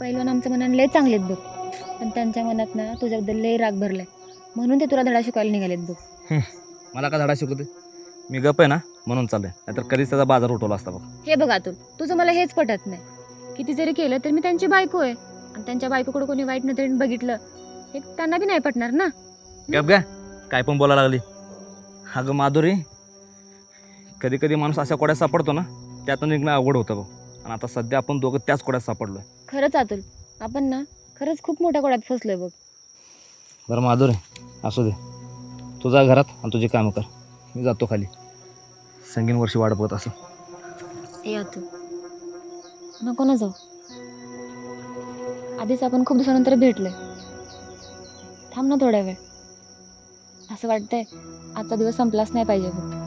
पहिलवान आमच्या मनाने लय चांगलेत बघ, पण त्यांच्या मनात ना तुझ्याबद्दल लय राग भरलाय, म्हणून ते तुला धडा शिकवायला निघालेत बघ. मला का धडा शिकवते? मी गप आहे ना म्हणून चाललंय, नाहीतर कधीच त्याचा बाजार उठवला असता बघ. हे बघ अतुल, तुझं मला हेच पटत नाही. किती जरी केलं तर मी त्यांची बायको आहे, आणि त्यांच्या बायकोकडे कोणी वाईट नजरेने बघितलं हे त्यांना बी नाही पटणार ना. गप गा, काय पण बोलायला लागली. अगं माधुरी, कधी कधी माणूस अशा कोड्यात सापडतो ना, त्यातून निघणं अवघड होतं बघ. आणि आता सध्या आपण दोघं त्याच कोड्यात सापडलोय. खरंच अतुल, आपण ना खरंच खूप मोठ्या कोड्यात फसलोय बघ. बरं माधुरी, असू दे, तुझा घरात आणि तुझी कामं कर, मी जातो खाली. संगीन वर्षी वाट बघत असं. ए अतुल, नको ना जाऊ. आधीच आपण खूप दिवसानंतर भेटलोय, थांब ना थोड्या वेळ. असं वाटतंय आजचा दिवस संपलाच नाही पाहिजे बघ.